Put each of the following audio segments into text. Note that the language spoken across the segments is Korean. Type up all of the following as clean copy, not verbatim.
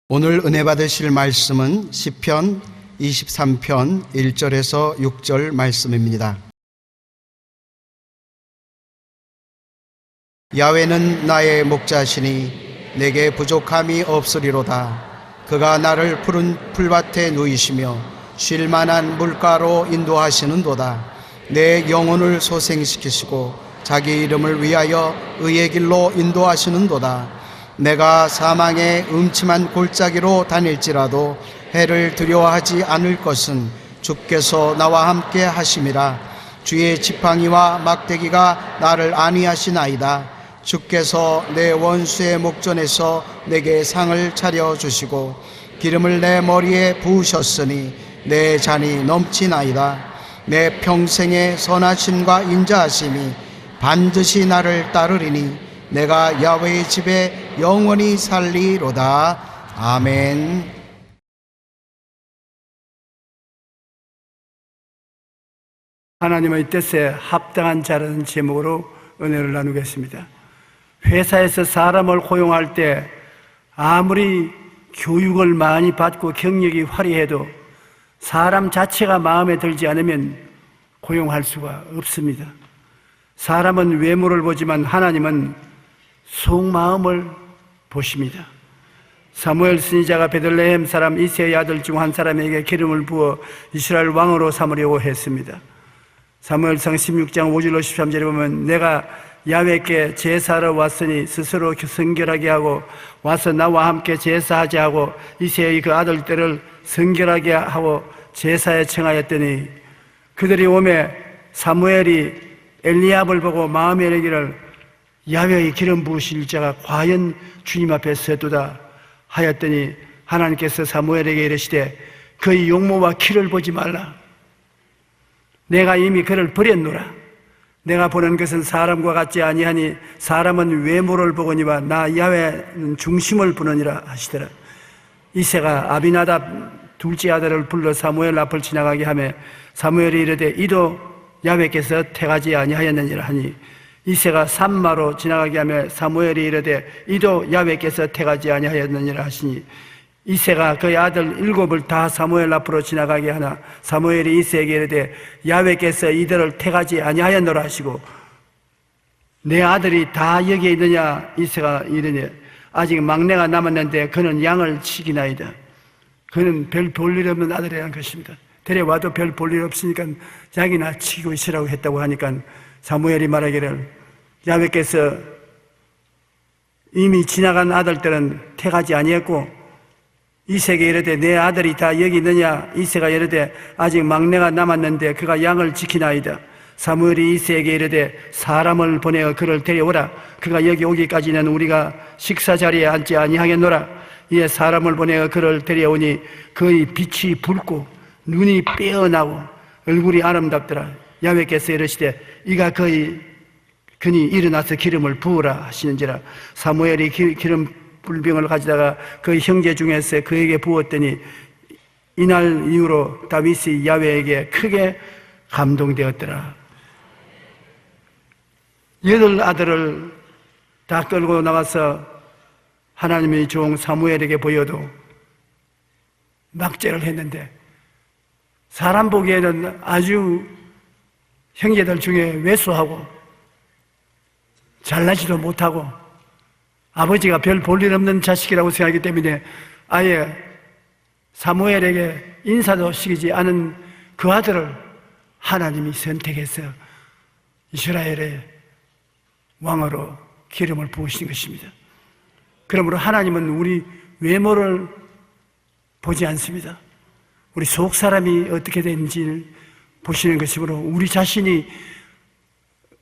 오늘 은혜 받으실 말씀은 시편 23편 1절에서 6절 말씀입니다. 야훼는 나의 목자시니 내게 부족함이 없으리로다. 그가 나를 푸른 풀밭에 누이시며 쉴 만한 물가로 인도하시는도다. 내 영혼을 소생시키시고 자기 이름을 위하여 의의 길로 인도하시는도다. 내가 사망의 음침한 골짜기로 다닐지라도 해를 두려워하지 않을 것은 주께서 나와 함께 하심이라. 주의 지팡이와 막대기가 나를 안위하시나이다. 주께서 내 원수의 목전에서 내게 상을 차려주시고 기름을 내 머리에 부으셨으니 내 잔이 넘치나이다. 내 평생의 선하심과 인자하심이 반드시 나를 따르리니 내가 야훼의 집에 영원히 살리로다. 아멘. 하나님의 뜻에 합당한 자라는 제목으로 은혜를 나누겠습니다. 회사에서 사람을 고용할 때 아무리 교육을 많이 받고 경력이 화려해도 사람 자체가 마음에 들지 않으면 고용할 수가 없습니다. 사람은 외모를 보지만 하나님은 속마음을 보십니다. 사무엘 선지자가 베들레헴 사람 이새의 아들 중 한 사람에게 기름을 부어 이스라엘 왕으로 삼으려고 했습니다. 사무엘상 16장 5절로 13절에 보면 내가 야훼께 제사하러 왔으니 스스로 성결하게 하고 와서 나와 함께 제사하자 하고 이새의 그 아들들을 성결하게 하고 제사에 청하였더니 그들이 오매 사무엘이 엘리압을 보고 마음에 이르기를 야훼의 기름 부으실 자가 과연 주님 앞에 서도다 하였더니 하나님께서 사무엘에게 이르시되 그의 용모와 키를 보지 말라. 내가 이미 그를 버렸노라. 내가 보는 것은 사람과 같지 아니하니 사람은 외모를 보거니와 나 야훼는 중심을 보느니라 하시더라. 이새가 아비나답 둘째 아들을 불러 사무엘 앞을 지나가게 하며 사무엘이 이르되 이도 야훼께서 택하지 아니하였느니라 하니 이새가 산마로 지나가게 하며 사무엘이 이르되 이도 야훼께서 택하지 아니하였느니라 하시니 이새가 그의 아들 7을 다 사무엘 앞으로 지나가게 하나 사무엘이 이새에게 이르되 야훼께서 이들을 택하지 아니하였노라 하시고 내 아들이 다 여기에 있느냐. 이새가 이르니 아직 막내가 남았는데 그는 양을 치기나이다. 그는 별 볼 일 없는 아들이라는 것입니다. 데려와도 별 볼 일 없으니까 자기나 치고 있으라고 했다고 하니까 사무엘이 말하기를 야훼께서 이미 지나간 아들들은 택하지 아니했고 이새에게 이르되 내 아들이 다 여기 있느냐. 이새가 이르되 아직 막내가 남았는데 그가 양을 지키나이다. 사무엘이 이새에게 이르되 사람을 보내어 그를 데려오라. 그가 여기 오기까지는 우리가 식사 자리에 앉지 아니하겠노라. 이에 사람을 보내어 그를 데려오니 그의 빛이 붉고 눈이 빼어나고 얼굴이 아름답더라. 야훼께서 이르시되 이가 그니 일어나서 기름을 부으라 하시는지라. 사무엘이 기름 불병을 가져다가 그 형제 중에서 그에게 부었더니 이날 이후로 다윗이 야훼에게 크게 감동되었더라. 8 아들을 다 끌고 나가서 하나님의 종 사무엘에게 보여도 막제를 했는데 사람 보기에는 아주 형제들 중에 왜소하고 잘나지도 못하고 아버지가 별 볼 일 없는 자식이라고 생각하기 때문에 아예 사무엘에게 인사도 시키지 않은 그 아들을 하나님이 선택해서 이스라엘의 왕으로 기름을 부으신 것입니다. 그러므로 하나님은 우리 외모를 보지 않습니다. 우리 속 사람이 어떻게 되는지를 보시는 것이므로 우리 자신이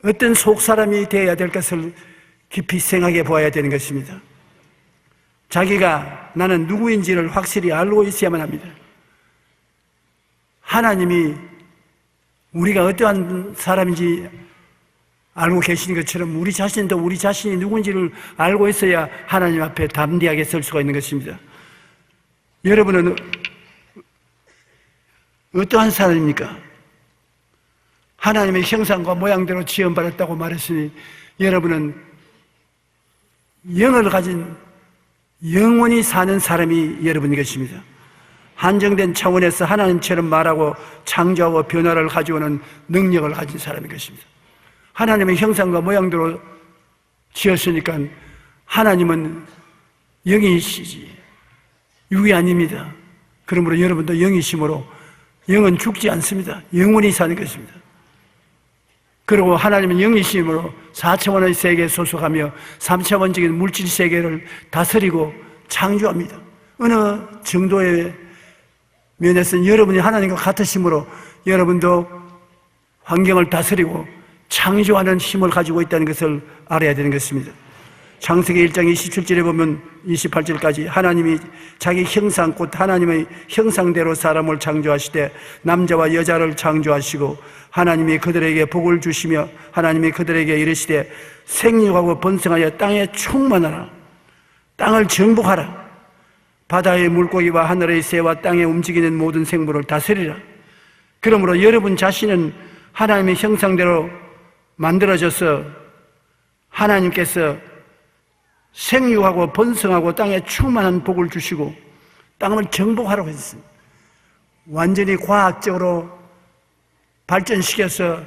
어떤 속 사람이 되어야 될 것을 깊이 생각해 보아야 되는 것입니다. 자기가 나는 누구인지를 확실히 알고 있어야만 합니다. 하나님이 우리가 어떠한 사람인지 알고 계시는 것처럼 우리 자신도 우리 자신이 누군지를 알고 있어야 하나님 앞에 담대하게 설 수가 있는 것입니다. 여러분은 어떠한 사람입니까? 하나님의 형상과 모양대로 지음받았다고 말했으니 여러분은 영을 가진 영원히 사는 사람이 여러분인 것입니다. 한정된 차원에서 하나님처럼 말하고 창조하고 변화를 가져오는 능력을 가진 사람인 것입니다. 하나님의 형상과 모양대로 지었으니까 하나님은 영이시지 육이 아닙니다. 그러므로 여러분도 영이심으로 영은 죽지 않습니다. 영원히 사는 것입니다. 그리고 하나님은 영이심으로 4차원의 세계에 소속하며 3차원적인 물질 세계를 다스리고 창조합니다. 어느 정도의 면에서는 여러분이 하나님과 같으심으로 여러분도 환경을 다스리고 창조하는 힘을 가지고 있다는 것을 알아야 되는 것입니다. 창세기 1장 27절에 보면 28절까지 하나님이 자기 형상 곧 하나님의 형상대로 사람을 창조하시되 남자와 여자를 창조하시고 하나님이 그들에게 복을 주시며 하나님이 그들에게 이르시되 생육하고 번성하여 땅에 충만하라. 땅을 정복하라. 바다의 물고기와 하늘의 새와 땅에 움직이는 모든 생물을 다스리라. 그러므로 여러분 자신은 하나님의 형상대로 만들어져서 하나님께서 생육하고 번성하고 땅에 충만한 복을 주시고 땅을 정복하라고 했습니다. 완전히 과학적으로 발전시켜서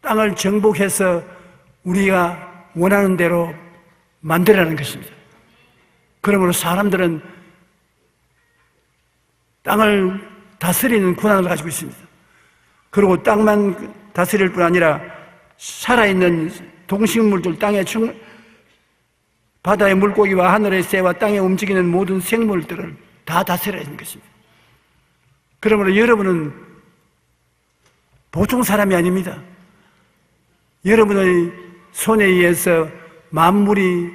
땅을 정복해서 우리가 원하는 대로 만들라는 것입니다. 그러므로 사람들은 땅을 다스리는 권한을 가지고 있습니다. 그리고 땅만 다스릴 뿐 아니라 살아있는 동식물들, 바다의 물고기와 하늘의 새와 땅에 움직이는 모든 생물들을 다 다스려야 하는 것입니다. 그러므로 여러분은 보통 사람이 아닙니다. 여러분의 손에 의해서 만물이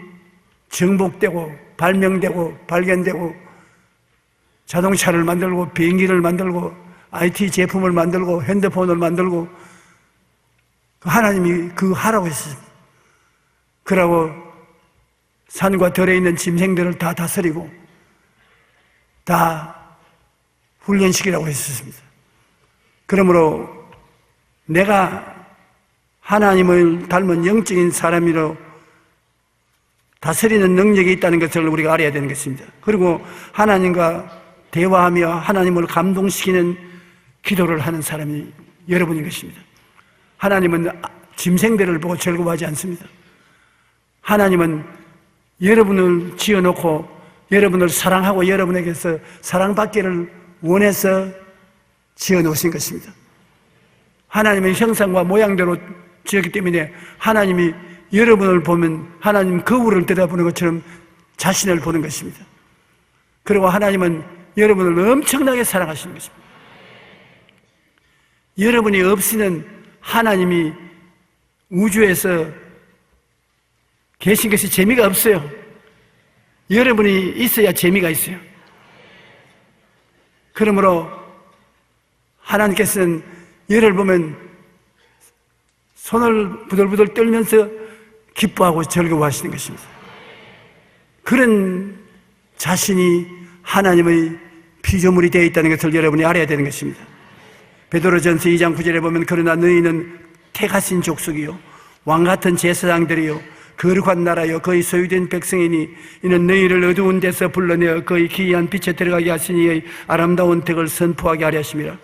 정복되고 발명되고 발견되고 자동차를 만들고 비행기를 만들고 IT 제품을 만들고 핸드폰을 만들고 하나님이 그 하라고 했습니다. 그러고 산과 들에 있는 짐승들을 다 다스리고 다 훈련시키라고 했습니다. 그러므로 내가 하나님을 닮은 영적인 사람으로 다스리는 능력이 있다는 것을 우리가 알아야 되는 것입니다. 그리고 하나님과 대화하며 하나님을 감동시키는 기도를 하는 사람이 여러분인 것입니다. 하나님은 짐승들을 보고 즐거워하지 않습니다. 하나님은 여러분을 지어놓고 여러분을 사랑하고 여러분에게서 사랑받기를 원해서 지어놓으신 것입니다. 하나님의 형상과 모양대로 지었기 때문에 하나님이 여러분을 보면 하나님 거울을 들여다보는 것처럼 자신을 보는 것입니다. 그리고 하나님은 여러분을 엄청나게 사랑하시는 것입니다. 여러분이 없이는 하나님이 우주에서 계신 것이 재미가 없어요. 여러분이 있어야 재미가 있어요. 그러므로 하나님께서는 여를 보면 손을 부들부들 떨면서 기뻐하고 즐거워하시는 것입니다. 그런 자신이 하나님의 피조물이 되어 있다는 것을 여러분이 알아야 되는 것입니다. 베드로전서 2장 9절에 보면 그러나 너희는 택하신 족속이요 왕같은 제사장들이요 거룩한 나라요 거의 소유된 백성이니 이는 너희를 어두운 데서 불러내어 거의 기이한 빛에 들어가게 하시니 아름다운 덕을 선포하게 하려 하심이라.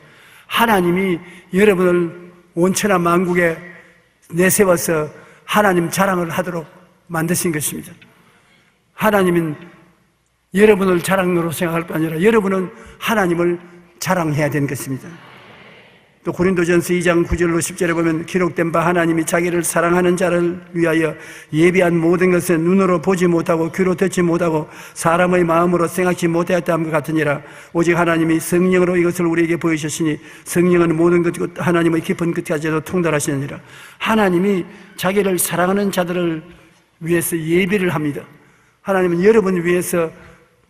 하나님이 여러분을 온천한 만국에 내세워서 하나님 자랑을 하도록 만드신 것입니다. 하나님은 여러분을 자랑으로 생각할 뿐 아니라 여러분은 하나님을 자랑해야 되는 것입니다. 또 고린도전서 2장 9절로 10절에 보면 기록된 바 하나님이 자기를 사랑하는 자를 위하여 예비한 모든 것은 눈으로 보지 못하고 귀로 듣지 못하고 사람의 마음으로 생각지 못하였다함과 같으니라. 오직 하나님이 성령으로 이것을 우리에게 보이셨으니 성령은 모든 것 하나님의 깊은 끝까지도 통달하시느니라. 하나님이 자기를 사랑하는 자들을 위해서 예비를 합니다. 하나님은 여러분을 위해서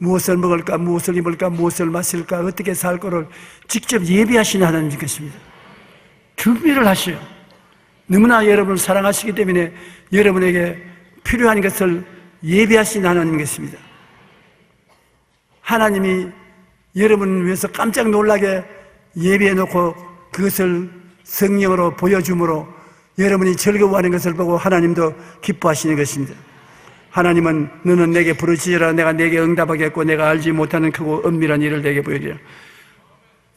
무엇을 먹을까, 무엇을 입을까, 무엇을 마실까, 어떻게 살 거를 직접 예비하시는 하나님인 것입니다. 준비를 하셔요. 너무나 여러분을 사랑하시기 때문에 여러분에게 필요한 것을 예비하시는 하나님인 것입니다. 하나님이 여러분을 위해서 깜짝 놀라게 예비해 놓고 그것을 성령으로 보여줌으로 여러분이 즐거워하는 것을 보고 하나님도 기뻐하시는 것입니다. 하나님은 너는 내게 부르짖으라 내가 내게 응답하겠고 내가 알지 못하는 크고 은밀한 일을 내게 보여주라.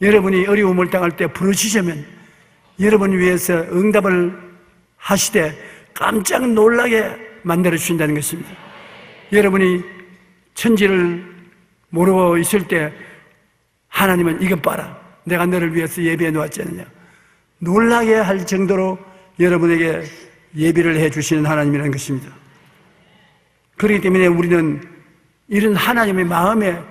여러분이 어려움을 당할 때 부르짖으면 여러분을 위해서 응답을 하시되 깜짝 놀라게 만들어 주신다는 것입니다. 여러분이 천지를 모르고 있을 때 하나님은 이것 봐라 내가 너를 위해서 예비해 놓았지 않느냐 놀라게 할 정도로 여러분에게 예비를 해 주시는 하나님이라는 것입니다. 그렇기 때문에 우리는 이런 하나님의 마음에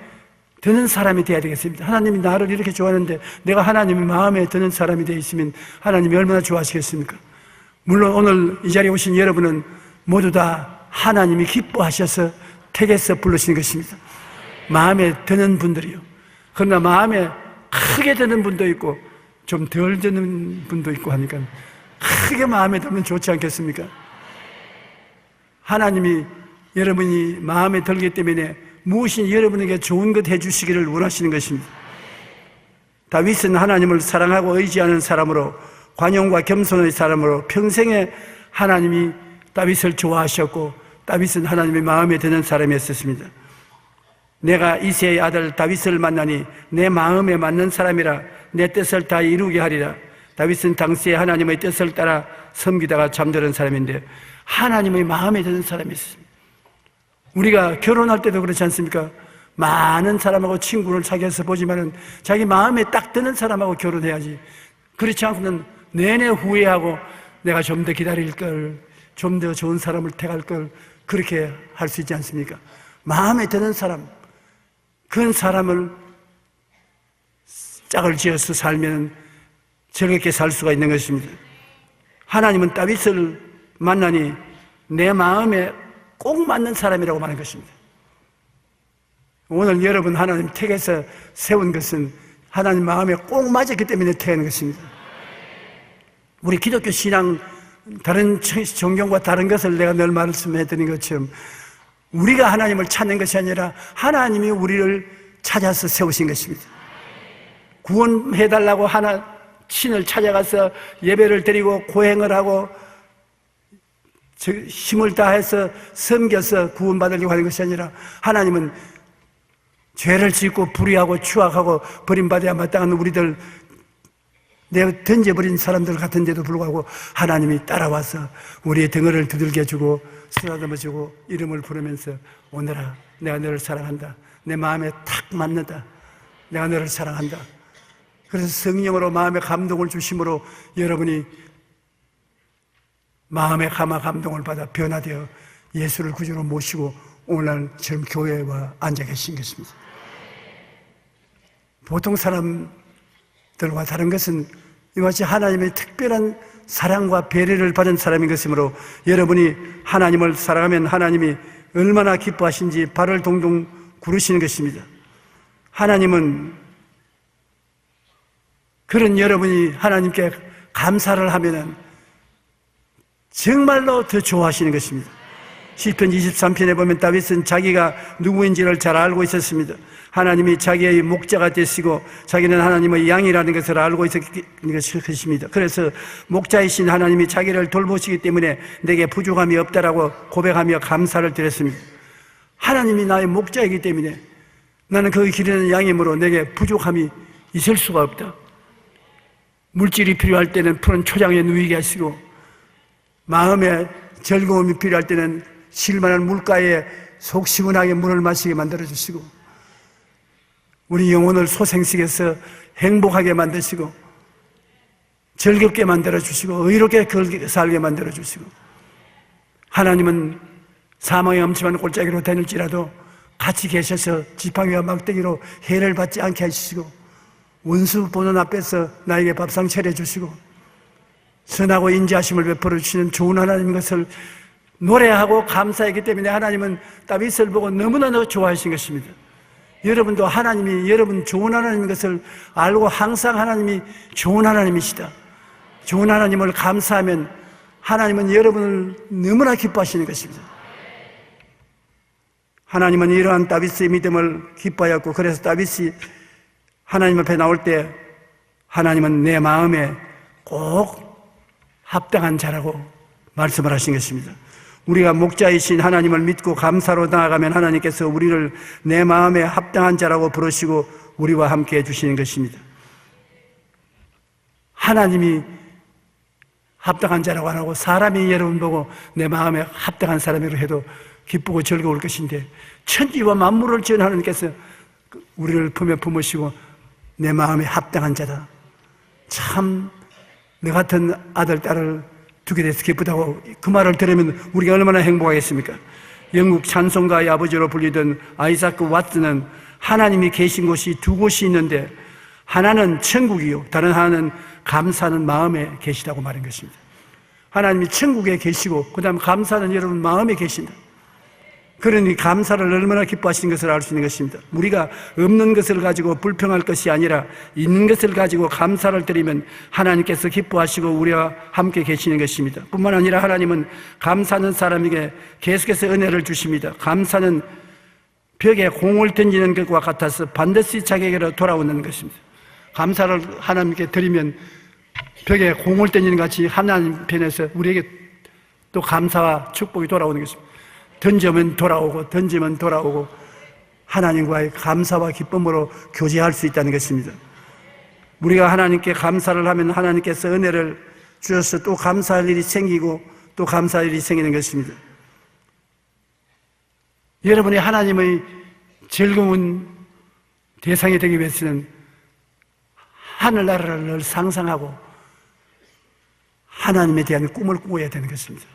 드는 사람이 되어야 되겠습니다. 하나님이 나를 이렇게 좋아하는데 내가 하나님의 마음에 드는 사람이 되어 있으면 하나님이 얼마나 좋아하시겠습니까? 물론 오늘 이 자리에 오신 여러분은 모두 다 하나님이 기뻐하셔서 택해서 부르신 것입니다. 마음에 드는 분들이요. 그러나 마음에 크게 드는 분도 있고 좀 덜 드는 분도 있고 하니까 크게 마음에 들면 좋지 않겠습니까? 하나님이 여러분이 마음에 들기 때문에 무엇이 여러분에게 좋은 것 해주시기를 원하시는 것입니다. 다윗은 하나님을 사랑하고 의지하는 사람으로 관용과 겸손의 사람으로 평생에 하나님이 다윗을 좋아하셨고 다윗은 하나님의 마음에 드는 사람이었습니다. 내가 이새의 아들 다윗을 만나니 내 마음에 맞는 사람이라 내 뜻을 다 이루게 하리라. 다윗은 당시에 하나님의 뜻을 따라 섬기다가 잠드는 사람인데 하나님의 마음에 드는 사람이었습니다. 우리가 결혼할 때도 그렇지 않습니까? 많은 사람하고 친구를 사귀어서 보지만은 자기 마음에 딱 드는 사람하고 결혼해야지. 그렇지 않고는 내내 후회하고 내가 좀 더 기다릴 걸, 좀 더 좋은 사람을 택할 걸 그렇게 할 수 있지 않습니까? 마음에 드는 사람, 그런 사람을 짝을 지어서 살면 즐겁게 살 수가 있는 것입니다. 하나님은 다윗을 만나니 내 마음에 꼭 맞는 사람이라고 말한 것입니다. 오늘 여러분 하나님 택해서 세운 것은 하나님 마음에 꼭 맞았기 때문에 택하는 것입니다. 우리 기독교 신앙 다른 종교과 다른 것을 내가 늘 말씀해드린 것처럼 우리가 하나님을 찾는 것이 아니라 하나님이 우리를 찾아서 세우신 것입니다. 구원해달라고 신을 찾아가서 예배를 드리고 고행을 하고 힘을 다해서 섬겨서 구원받으려고 하는 것이 아니라 하나님은 죄를 짓고 불의하고 추악하고 버림받아야 마땅한 우리들 내가 던져버린 사람들 같은데도 불구하고 하나님이 따라와서 우리의 등을 두들겨주고 쓰다듬어주고 이름을 부르면서 오늘아 내가 너를 사랑한다. 내 마음에 탁 맞는다. 내가 너를 사랑한다. 그래서 성령으로 마음에 감동을 주심으로 여러분이 마음에 감동을 받아 변화되어 예수를 구주로 모시고 오늘날 지금 교회에 와 앉아 계신 것입니다. 보통 사람들과 다른 것은 이같이 하나님의 특별한 사랑과 배려를 받은 사람인 것이므로 여러분이 하나님을 사랑하면 하나님이 얼마나 기뻐하신지 발을 동동 구르시는 것입니다. 하나님은 그런 여러분이 하나님께 감사를 하면은 정말로 더 좋아하시는 것입니다. 시편 23편에 보면 다윗은 자기가 누구인지를 잘 알고 있었습니다. 하나님이 자기의 목자가 되시고 자기는 하나님의 양이라는 것을 알고 있었던 것입니다. 그래서 목자이신 하나님이 자기를 돌보시기 때문에 내게 부족함이 없다라고 고백하며 감사를 드렸습니다. 하나님이 나의 목자이기 때문에 나는 그 기르는 양이므로 내게 부족함이 있을 수가 없다. 물질이 필요할 때는 푸른 초장에 누이게 하시고 마음에 즐거움이 필요할 때는 실만한 물가에 속 시원하게 물을 마시게 만들어주시고 우리 영혼을 소생시켜서 행복하게 만드시고 즐겁게 만들어주시고 의롭게 살게 만들어주시고 하나님은 사망의 엄침한 골짜기로 다닐지라도 같이 계셔서 지팡이와 막대기로 해를 받지 않게 하시고 원수 보는 앞에서 나에게 밥상 차려주시고 선하고 인자하심을 베풀어 주시는 좋은 하나님인 것을 노래하고 감사했기 때문에 하나님은 다윗을 보고 너무나 좋아하신 것입니다. 여러분도 하나님이 여러분 좋은 하나님인 것을 알고 항상 하나님이 좋은 하나님이시다. 좋은 하나님을 감사하면 하나님은 여러분을 너무나 기뻐하시는 것입니다. 하나님은 이러한 다윗의 믿음을 기뻐하였고 그래서 다윗이 하나님 앞에 나올 때 하나님은 내 마음에 꼭 합당한 자라고 말씀을 하신 것입니다. 우리가 목자이신 하나님을 믿고 감사로 나아가면 하나님께서 우리를 내 마음에 합당한 자라고 부르시고 우리와 함께 해주시는 것입니다. 하나님이 합당한 자라고 안 하고 사람이 여러분 보고 내 마음에 합당한 사람이라고 해도 기쁘고 즐거울 것인데, 천지와 만물을 지은 하나님께서 우리를 품에 품으시고 내 마음에 합당한 자다, 참 너 같은 아들 딸을 두게 돼서 기쁘다고, 그 말을 들으면 우리가 얼마나 행복하겠습니까? 영국 찬송가의 아버지로 불리던 아이자크 왓슨은 하나님이 계신 곳이 두 곳이 있는데 하나는 천국이요, 다른 하나는 감사하는 마음에 계시다고 말한 것입니다. 하나님이 천국에 계시고 그 다음 감사는 여러분 마음에 계신다. 그러니 감사를 얼마나 기뻐하시는 것을 알 수 있는 것입니다. 우리가 없는 것을 가지고 불평할 것이 아니라 있는 것을 가지고 감사를 드리면 하나님께서 기뻐하시고 우리와 함께 계시는 것입니다. 뿐만 아니라 하나님은 감사하는 사람에게 계속해서 은혜를 주십니다. 감사는 벽에 공을 던지는 것과 같아서 반드시 자기에게로 돌아오는 것입니다. 감사를 하나님께 드리면 벽에 공을 던지는 같이 하나님 편에서 우리에게 또 감사와 축복이 돌아오는 것입니다. 던지면 돌아오고 던지면 돌아오고 하나님과의 감사와 기쁨으로 교제할 수 있다는 것입니다. 우리가 하나님께 감사를 하면 하나님께서 은혜를 주셔서 또 감사할 일이 생기고 또 감사할 일이 생기는 것입니다. 여러분이 하나님의 즐거운 대상이 되기 위해서는 하늘나라를 늘 상상하고 하나님에 대한 꿈을 꾸어야 되는 것입니다.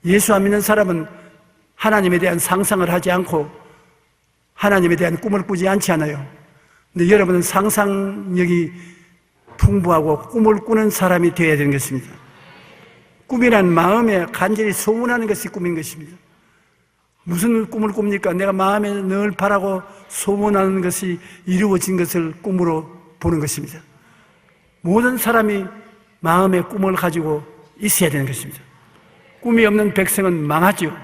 예수 안 믿는 사람은 하나님에 대한 상상을 하지 않고 하나님에 대한 꿈을 꾸지 않지 않아요. 근데 여러분은 상상력이 풍부하고 꿈을 꾸는 사람이 되어야 되는 것입니다. 꿈이란 마음에 간절히 소원하는 것이 꿈인 것입니다. 무슨 꿈을 꿉니까? 내가 마음에 늘 바라고 소원하는 것이 이루어진 것을 꿈으로 보는 것입니다. 모든 사람이 마음의 꿈을 가지고 있어야 되는 것입니다. 꿈이 없는 백성은 망하죠.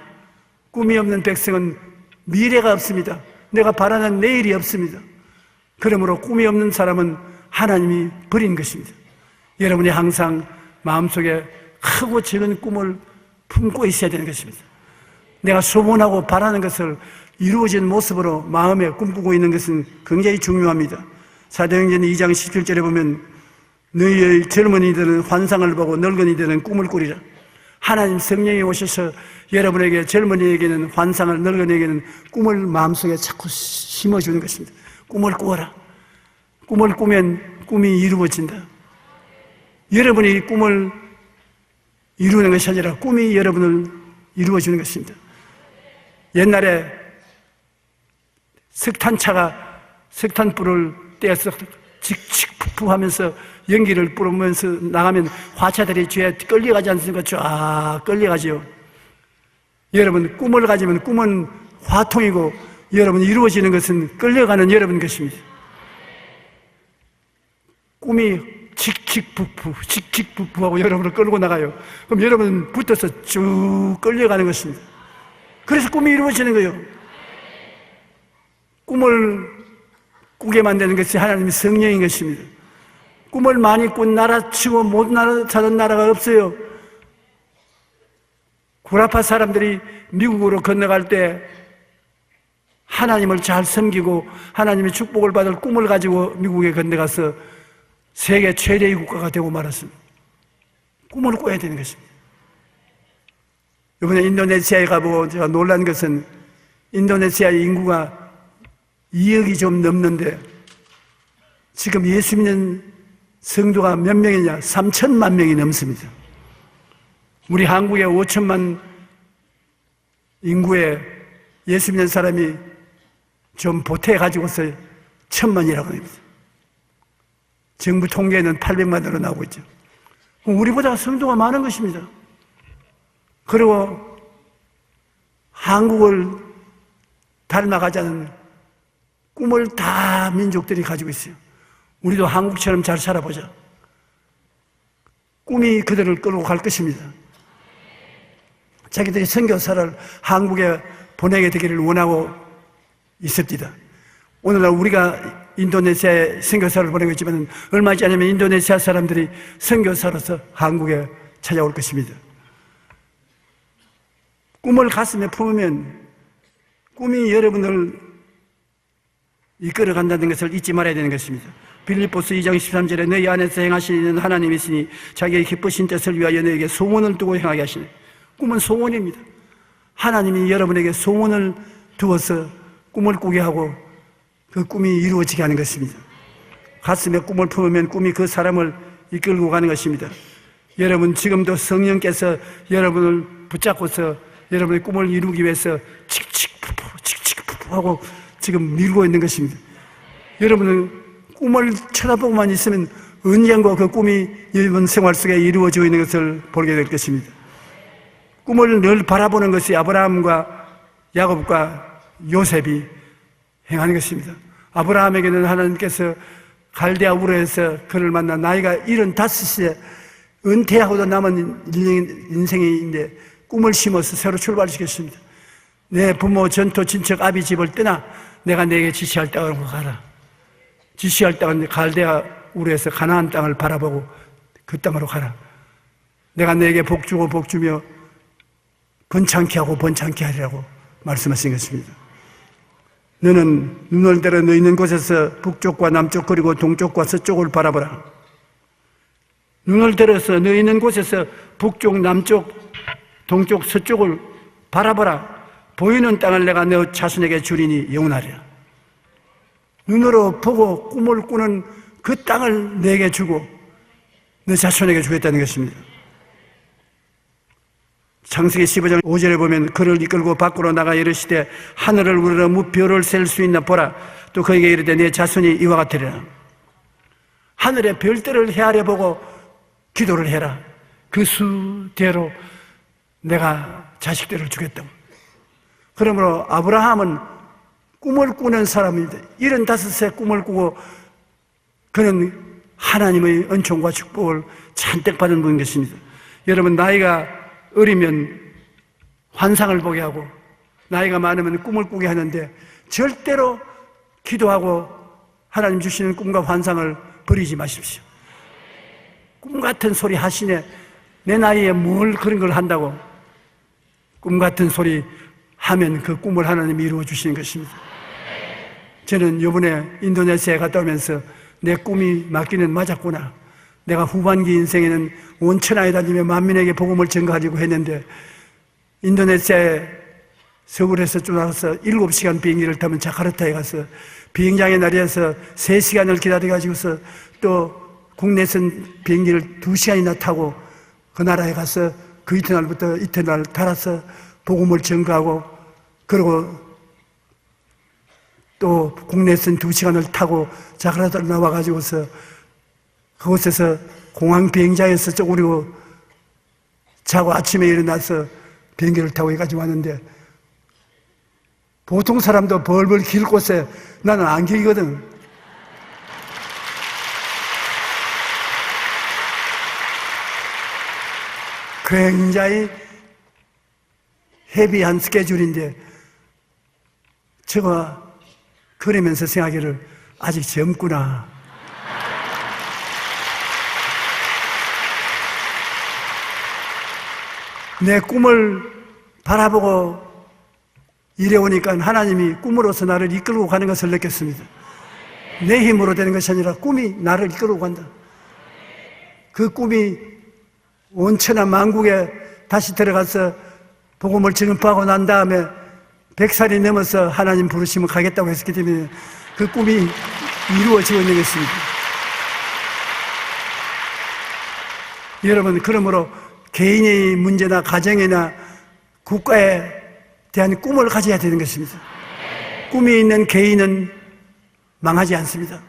꿈이 없는 백성은 미래가 없습니다. 내가 바라는 내일이 없습니다. 그러므로 꿈이 없는 사람은 하나님이 버린 것입니다. 여러분이 항상 마음속에 크고 작은 꿈을 품고 있어야 되는 것입니다. 내가 소원하고 바라는 것을 이루어진 모습으로 마음에 꿈꾸고 있는 것은 굉장히 중요합니다. 사도행전 2장 17절에 보면 너희의 젊은이들은 환상을 보고 늙은이들은 꿈을 꾸리라. 하나님 성령이 오셔서 여러분에게, 젊은이에게는 환상을, 늙은이에게는 꿈을 마음속에 자꾸 심어주는 것입니다. 꿈을 꾸어라. 꿈을 꾸면 꿈이 이루어진다. 여러분이 꿈을 이루는 것이 아니라 꿈이 여러분을 이루어주는 것입니다. 옛날에 석탄차가 석탄불을 떼어서 칙칙 하면서 연기를 뿌리면서 나가면 화차들이 뒤에 끌려가지 않습니까? 쫙 끌려가죠. 여러분, 꿈을 가지면 꿈은 화통이고 여러분 이루어지는 것은 끌려가는 여러분 것입니다. 꿈이 칙칙북부하고 여러분을 끌고 나가요. 그럼 여러분은 붙어서 쭉 끌려가는 것입니다. 그래서 꿈이 이루어지는 거예요. 꿈을 꾸게 만드는 것이 하나님의 성령인 것입니다. 꿈을 많이 꾼 나라 치고 못 사는 나라가 없어요. 구라파 사람들이 미국으로 건너갈 때 하나님을 잘 섬기고 하나님의 축복을 받을 꿈을 가지고 미국에 건너가서 세계 최대의 국가가 되고 말았습니다. 꿈을 꿔야 되는 것입니다. 이번에 인도네시아에 가보고 제가 놀란 것은 인도네시아의 인구가 2억이 좀 넘는데 지금 예수 믿는 성도가 몇 명이냐? 3천만 명이 넘습니다. 우리 한국의 5천만 인구에 예수 믿는 사람이 좀 보태가지고서 1,000만이라고 합니다. 정부 통계에는 800만으로 나오고 있죠. 우리보다 성도가 많은 것입니다. 그리고 한국을 닮아가자는 꿈을 다 민족들이 가지고 있어요. 우리도 한국처럼 잘 살아보자. 꿈이 그들을 끌고 갈 것입니다. 자기들이 선교사를 한국에 보내게 되기를 원하고 있습니다. 오늘날 우리가 인도네시아에 선교사를 보내고 있지만 얼마 지나면 인도네시아 사람들이 선교사로서 한국에 찾아올 것입니다. 꿈을 가슴에 품으면 꿈이 여러분을 이끌어 간다는 것을 잊지 말아야 되는 것입니다. 빌립보서 2장 13절에 너희 안에서 행하시는 하나님이 있으니 자기의 기쁘신 뜻을 위하여 너에게 소원을 두고 행하게 하시네. 꿈은 소원입니다. 하나님이 여러분에게 소원을 두어서 꿈을 꾸게 하고 그 꿈이 이루어지게 하는 것입니다. 가슴에 꿈을 품으면 꿈이 그 사람을 이끌고 가는 것입니다. 여러분 지금도 성령께서 여러분을 붙잡고서 여러분의 꿈을 이루기 위해서 칙칙푸푸 하고 지금 밀고 있는 것입니다. 여러분은 꿈을 쳐다보고만 있으면 언젠가 그 꿈이 여러분 생활 속에 이루어지고 있는 것을 보게 될 것입니다. 꿈을 늘 바라보는 것이 아브라함과 야곱과 요셉이 행하는 것입니다. 아브라함에게는 하나님께서 갈대아 우르에서 그를 만나 나이가 75세 은퇴하고도 남은 인생인데 꿈을 심어서 새로 출발시켰습니다. 내 부모, 전토, 친척, 아비 집을 떠나 내가 내게 지시할 땅으로 가라. 지시할 땅은 갈대아 우르에서 가나안 땅을 바라보고 그 땅으로 가라. 내가 내게 복 주고 복 주며 번창케 하고 번창케 하리라고 말씀하신 것입니다. 너는 눈을 들어 너 있는 곳에서 북쪽과 남쪽 그리고 동쪽과 서쪽을 바라보라. 눈을 들어서 너 있는 곳에서 북쪽, 남쪽, 동쪽, 서쪽을 바라보라. 보이는 땅을 내가 너 자손에게 주리니 영원하리라. 눈으로 보고 꿈을 꾸는 그 땅을 내게 주고 너 자손에게 주겠다는 것입니다. 창세기 15장 5절에 보면 그를 이끌고 밖으로 나가 이르시되 하늘을 우러러 무별을 셀 수 있나 보라. 또 그에게 이르되 내 자손이 이와 같으리라. 하늘의 별들을 헤아려 보고 기도를 해라. 그 수대로 내가 자식들을 주겠다고. 그러므로 아브라함은 꿈을 꾸는 사람입니다. 75세 꿈을 꾸고 그는 하나님의 은총과 축복을 잔뜩 받은 분인 것입니다. 여러분 나이가 어리면 환상을 보게 하고 나이가 많으면 꿈을 꾸게 하는데 절대로 기도하고 하나님 주시는 꿈과 환상을 버리지 마십시오. 꿈 같은 소리 하시네. 내 나이에 뭘 그런 걸 한다고. 꿈 같은 소리 하면 그 꿈을 하나님이 이루어 주시는 것입니다. 저는 이번에 인도네시아에 갔다 오면서 내 꿈이 맞기는 맞았구나. 내가 후반기 인생에는 온 천하에 다니며 만민에게 복음을 전가하려고 했는데 인도네시아에 서울에서 쫓아가서 7시간 비행기를 타면 자카르타에 가서 비행장에 내려서 3시간을 기다려가지고서 또 국내선 비행기를 2시간이나 타고 그 나라에 가서 그 이튿날부터 이튿날 달아서 복음을 전가하고 그리고 또 국내선 2시간을 타고 자카르타로 나와가지고서 그곳에서 공항 비행장에서 쪼그리고 자고 아침에 일어나서 비행기를 타고 여기까지 왔는데 보통 사람도 벌벌 길 곳에 나는 안 길거든. 굉장히 헤비한 스케줄인데 제가 그러면서 생각하기를 아직 젊구나. 내 꿈을 바라보고 이래오니까 하나님이 꿈으로서 나를 이끌고 가는 것을 느꼈습니다. 내 힘으로 되는 것이 아니라 꿈이 나를 이끌고 간다. 그 꿈이 온천한 만국에 다시 들어가서 복음을 전파하고 난 다음에 100살이 넘어서 하나님 부르시면 가겠다고 했기 때문에 그 꿈이 이루어지고 있는 것입니다. 여러분, 그러므로 개인의 문제나 가정이나 국가에 대한 꿈을 가져야 되는 것입니다. 꿈이 있는 개인은 망하지 않습니다.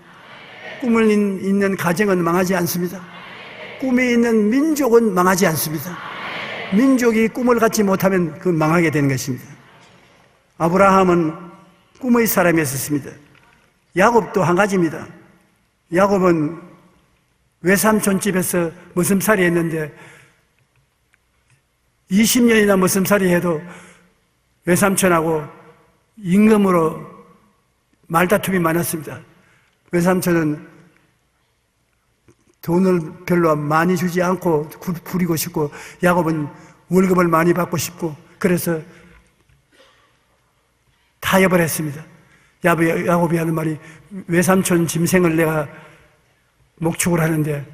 꿈을 있는 가정은 망하지 않습니다. 꿈이 있는 민족은 망하지 않습니다. 민족이 꿈을 갖지 못하면 그 망하게 되는 것입니다. 아브라함은 꿈의 사람이었습니다. 야곱도 한 가지입니다. 야곱은 외삼촌 집에서 머슴살이 했는데 20년이나 머슴살이 해도 외삼촌하고 임금으로 말다툼이 많았습니다. 외삼촌은 돈을 별로 많이 주지 않고 부리고 싶고, 야곱은 월급을 많이 받고 싶고, 그래서 타협을 했습니다. 야곱이 하는 말이, 외삼촌 짐승을 내가 목축을 하는데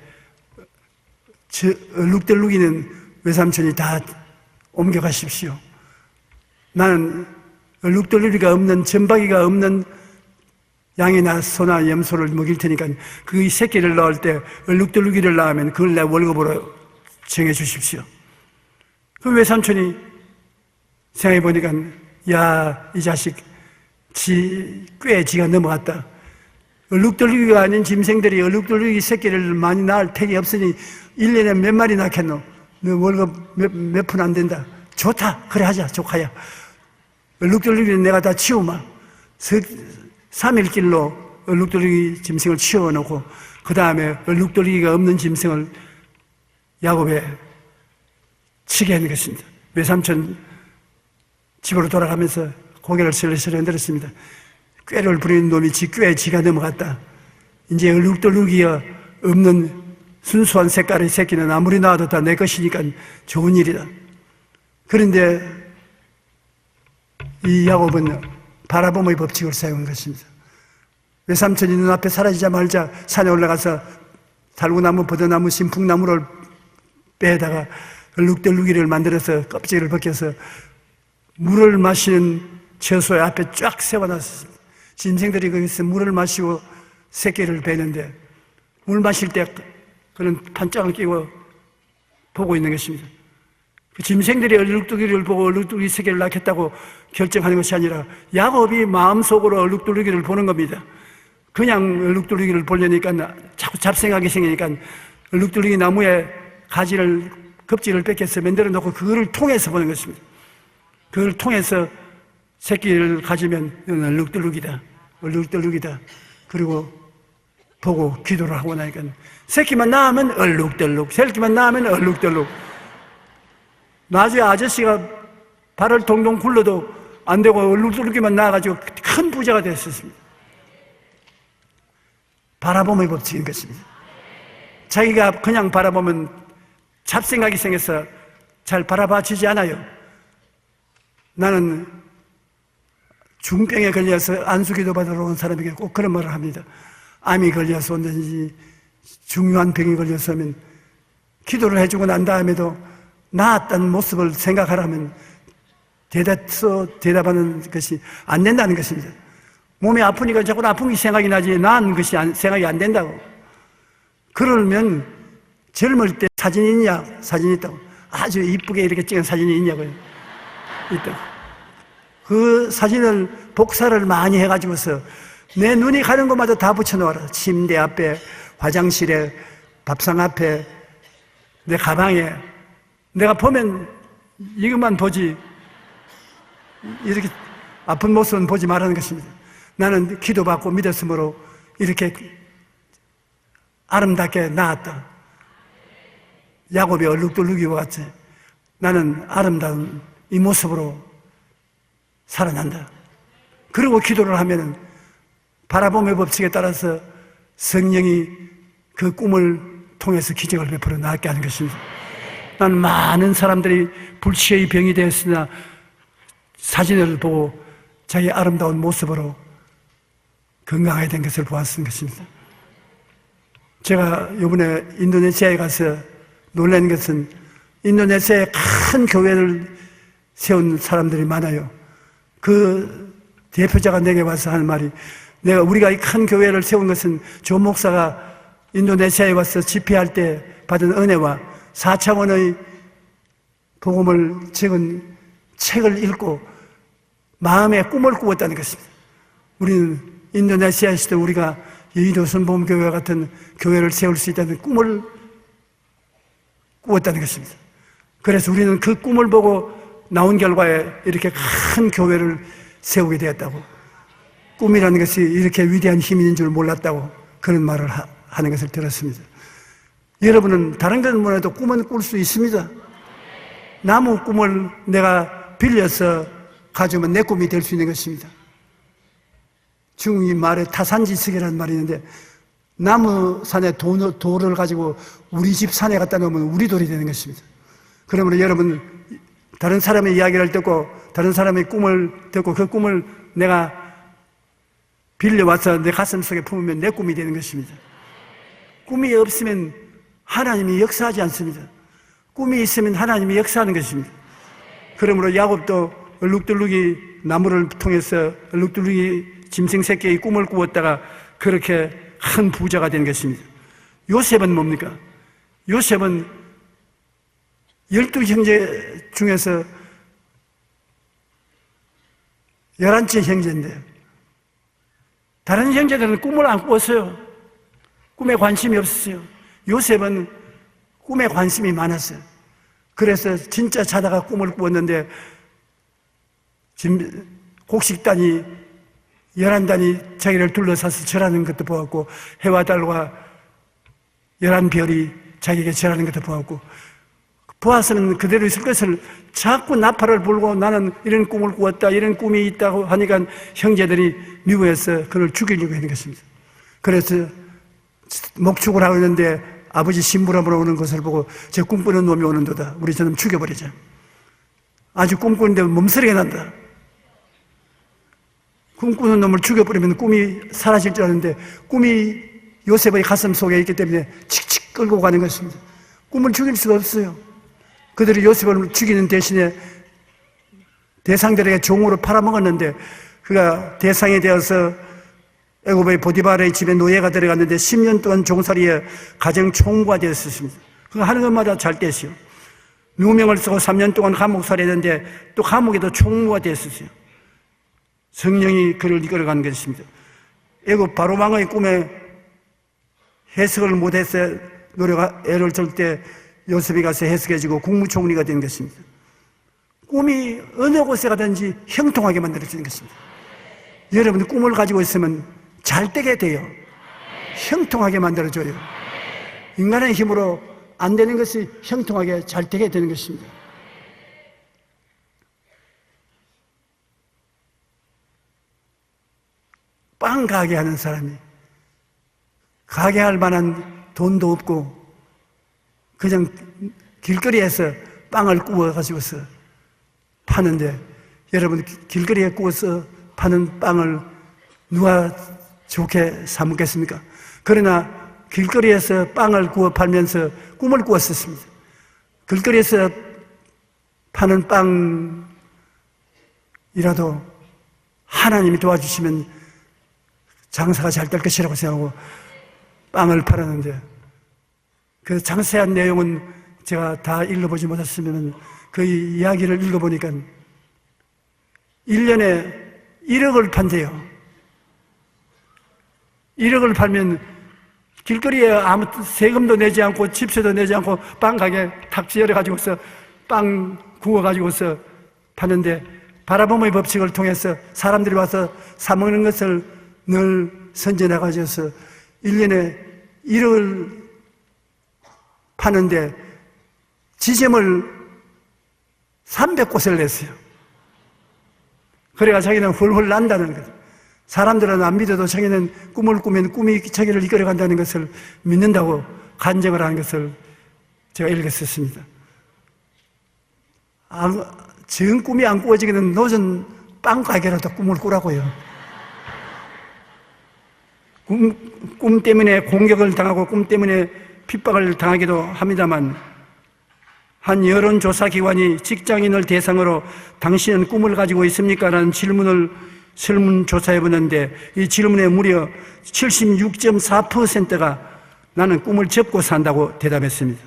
얼룩덜룩이는 외삼촌이 다 옮겨가십시오. 나는 얼룩덜룩이가 없는, 점박이가 없는 양이나 소나 염소를 먹일 테니까 그 새끼를 낳을 때 얼룩덜룩이를 낳으면 그걸 내 월급으로 정해 주십시오. 그 외삼촌이 생각해 보니까, 야, 이 자식 꽤 지가 넘어갔다. 얼룩덜룩이가 아닌 짐승들이 얼룩덜룩이 새끼를 많이 낳을 택이 없으니 1년에 몇 마리 낳겠노? 너 월급 몇 푼 안 된다. 좋다. 그래 하자. 조카야. 얼룩덜룩이는 내가 다 치우마. 3일길로 얼룩덜룩이 짐승을 치워놓고, 그 다음에 얼룩덜룩이가 없는 짐승을 야곱에 치게 하는 것입니다. 외삼촌 집으로 돌아가면서 고개를 슬슬 흔들었습니다. 꾀를 부리는 놈이 꾀에 지가 넘어갔다. 이제 얼룩덜룩이가 없는 순수한 색깔의 새끼는 아무리 낳아도 다 내 것이니까 좋은 일이다. 그런데 이 야곱은 바라봄의 법칙을 사용한 것입니다. 외삼촌이 눈앞에 사라지자마자 산에 올라가서 달구나무, 버드나무, 신풍나무를 빼다가 얼룩덜룩이를 만들어서 껍질을 벗겨서 물을 마시는 처소의 앞에 쫙 세워놨습니다. 짐승들이 거기서 물을 마시고 새끼를 베는데, 물 마실 때 그는 판장을 끼고 보고 있는 것입니다. 그 짐승들이 얼룩덜룩이를 보고 얼룩덜룩이 새끼를 낳겠다고 결정하는 것이 아니라 야곱이 마음속으로 얼룩덜룩이를 보는 겁니다. 그냥 얼룩덜룩이를 보려니까 자꾸 잡생하게 생기니까 얼룩덜룩이 나무에 껍질을 뺏겨서 만들어 놓고 그거를 통해서 보는 것입니다. 그걸 통해서 새끼를 가지면 얼룩덜룩이다. 얼룩덜룩이다. 그리고 보고 기도를 하고 나니까 새끼만 낳으면 얼룩덜룩, 새끼만 낳으면 얼룩덜룩. 나중에 아저씨가 발을 동동 굴러도 안 되고 얼룩덜룩이만 낳아가지고 큰 부자가 됐었습니다. 바라봄의 법칙인 것입니다. 자기가 그냥 바라보면 잡생각이 생겨서 잘 바라봐지지 않아요. 나는 중병에 걸려서 안수기도 받으러 온 사람에게 꼭 그런 말을 합니다. 암이 걸려서 온다든지 중요한 병이 걸렸으면 기도를 해주고 난 다음에도 나았다는 모습을 생각하라면 대답하는 것이 안 된다는 것입니다. 몸이 아프니까 자꾸 아픈 게 생각이 나지 나은 것이 생각이 안 된다고. 그러면 젊을 때 사진이 있냐? 사진이 있다고. 아주 이쁘게 이렇게 찍은 사진이 있냐고요. 있다고. 그 사진을 복사를 많이 해가지고서 내 눈이 가는 곳마다 다 붙여놓아라. 침대 앞에, 화장실에, 밥상 앞에, 내 가방에. 내가 보면 이것만 보지, 이렇게 아픈 모습은 보지 말라는 것입니다. 나는 기도받고 믿었으므로 이렇게 아름답게 나았다. 야곱이 얼룩덜룩이와 같이 나는 아름다운 이 모습으로 살아난다. 그리고 기도를 하면은 바라봄의 법칙에 따라서 성령이 그 꿈을 통해서 기적을 베풀어 나게 하는 것입니다. 나는 많은 사람들이 불치의 병이 되었으나 사진을 보고 자기 아름다운 모습으로 건강하게 된 것을 보았던 것입니다. 제가 이번에 인도네시아에 가서 놀란 것은 인도네시아에 큰 교회를 세운 사람들이 많아요. 그 대표자가 내게 와서 하는 말이, 우리가 이 큰 교회를 세운 것은 조 목사가 인도네시아에 와서 집회할 때 받은 은혜와 4차원의 복음을 적은 책을 읽고 마음의 꿈을 꾸었다는 것입니다. 우리는 인도네시아에서도 우리가 여의도 선보험교회와 같은 교회를 세울 수 있다는 꿈을 꾸었다는 것입니다. 그래서 우리는 그 꿈을 보고 나온 결과에 이렇게 큰 교회를 세우게 되었다고, 꿈이라는 것이 이렇게 위대한 힘이 있는 줄 몰랐다고 그런 말을 하는 것을 들었습니다. 여러분은 다른 건 몰라도 꿈은 꿀 수 있습니다. 나무 꿈을 내가 빌려서 가지면 내 꿈이 될 수 있는 것입니다. 중국이 말에 타산지석이라는 말이 있는데 나무 산에 돌을 가지고 우리 집 산에 갖다 놓으면 우리 돌이 되는 것입니다. 그러므로 여러분 다른 사람의 이야기를 듣고 다른 사람의 꿈을 듣고 그 꿈을 내가 빌려와서 내 가슴 속에 품으면 내 꿈이 되는 것입니다. 꿈이 없으면 하나님이 역사하지 않습니다. 꿈이 있으면 하나님이 역사하는 것입니다. 그러므로 야곱도 얼룩덜룩이 나무를 통해서 얼룩덜룩이 짐승 새끼의 꿈을 꾸었다가 그렇게 큰 부자가 된 것입니다. 요셉은 뭡니까? 요셉은 12형제 중에서 11째 형제인데 다른 형제들은 꿈을 안 꾸었어요. 꿈에 관심이 없었어요. 요셉은 꿈에 관심이 많았어요. 그래서 진짜 자다가 꿈을 꾸었는데 곡식단이 11단이 자기를 둘러싸서 절하는 것도 보았고 해와 달과 11별이 자기에게 절하는 것도 보았고 보아서는 그대로 있을 것을 자꾸 나팔을 불고 나는 이런 꿈을 꾸었다 이런 꿈이 있다고 하니까 형제들이 미워해서 그를 죽이려고 하는 것입니다. 그래서 목축을 하고 있는데 아버지 심부름으로 오는 것을 보고 저 꿈꾸는 놈이 오는도다 우리 저놈 죽여버리자. 아주 꿈꾸는데 몸서리가 난다. 꿈꾸는 놈을 죽여버리면 꿈이 사라질 줄 아는데 꿈이 요셉의 가슴 속에 있기 때문에 칙칙 끌고 가는 것입니다. 꿈을 죽일 수가 없어요. 그들이 요셉을 죽이는 대신에 대상들에게 종으로 팔아먹었는데 그가 대상이 되어서 애굽의 보디발의 집에 노예가 들어갔는데 10년 동안 종살이에 가정 총무가 되었습니다. 그가 하는 것마다 잘 됐어요. 누명을 쓰고 3년 동안 감옥살이 했는데 또 감옥에도 총무가 되었어요. 성령이 그를 이끌어가는 것입니다. 애굽 바로 왕의 꿈에 해석을 못해서 애를 줄 때 요셉이 가서 해석해주고 국무총리가 된 것입니다. 꿈이 어느 곳에 가든지 형통하게 만들어지는 것입니다. 여러분 꿈을 가지고 있으면 잘 되게 돼요. 형통하게 만들어줘요. 인간의 힘으로 안 되는 것이 형통하게 잘 되게 되는 것입니다. 빵 가게 하는 사람이 가게 할 만한 돈도 없고 그냥 길거리에서 빵을 구워가지고서 파는데 여러분 길거리에 구워서 파는 빵을 누가 좋게 사 먹겠습니까? 그러나 길거리에서 빵을 구워 팔면서 꿈을 꾸었었습니다. 길거리에서 파는 빵이라도 하나님이 도와주시면 장사가 잘 될 것이라고 생각하고 빵을 팔았는데 그 장세한 내용은 제가 다 읽어보지 못했으면 그 이야기를 읽어보니까 1년에 1억을 판대요. 1억을 팔면 길거리에 아무 세금도 내지 않고 집세도 내지 않고 빵 가게 탁 지어가지고서 빵 구워가지고서 파는데 바라봄의 법칙을 통해서 사람들이 와서 사먹는 것을 늘 선전해가지고서 1년에 1억을 파는데 지점을 300곳을 냈어요. 그래가 자기는 훌훌 난다는 거죠. 사람들은 안 믿어도 자기는 꿈을 꾸면 꿈이 자기를 이끌어간다는 것을 믿는다고 간증을 하는 것을 제가 읽었었습니다. 정 꿈이 안 꾸어지기는 노전 빵가게라도 꿈을 꾸라고요. 꿈 때문에 공격을 당하고 꿈 때문에 핍박을 당하기도 합니다만 한 여론조사기관이 직장인을 대상으로 당신은 꿈을 가지고 있습니까? 라는 질문을 설문조사해보는데 이 질문에 무려 76.4%가 나는 꿈을 접고 산다고 대답했습니다.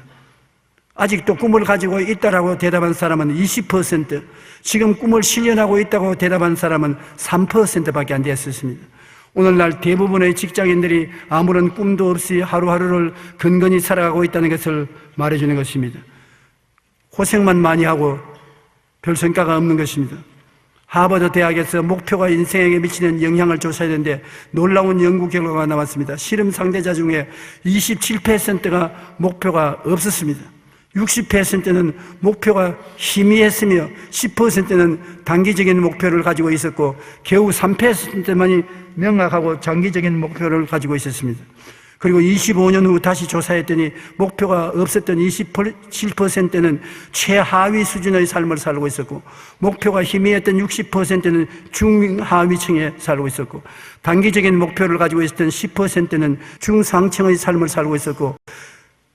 아직도 꿈을 가지고 있다라고 대답한 사람은 20%, 지금 꿈을 실현하고 있다고 대답한 사람은 3%밖에 안 되었습니다. 오늘날 대부분의 직장인들이 아무런 꿈도 없이 하루하루를 근근히 살아가고 있다는 것을 말해주는 것입니다. 고생만 많이 하고 별 성과가 없는 것입니다. 하버드 대학에서 목표가 인생에게 미치는 영향을 조사했는데 놀라운 연구 결과가 나왔습니다. 실험 상대자 중에 27%가 목표가 없었습니다. 60%는 목표가 희미했으며 10%는 단기적인 목표를 가지고 있었고 겨우 3%만이 명확하고 장기적인 목표를 가지고 있었습니다. 그리고 25년 후 다시 조사했더니 목표가 없었던 27%는 최하위 수준의 삶을 살고 있었고 목표가 희미했던 60%는 중하위층에 살고 있었고 단기적인 목표를 가지고 있었던 10%는 중상층의 삶을 살고 있었고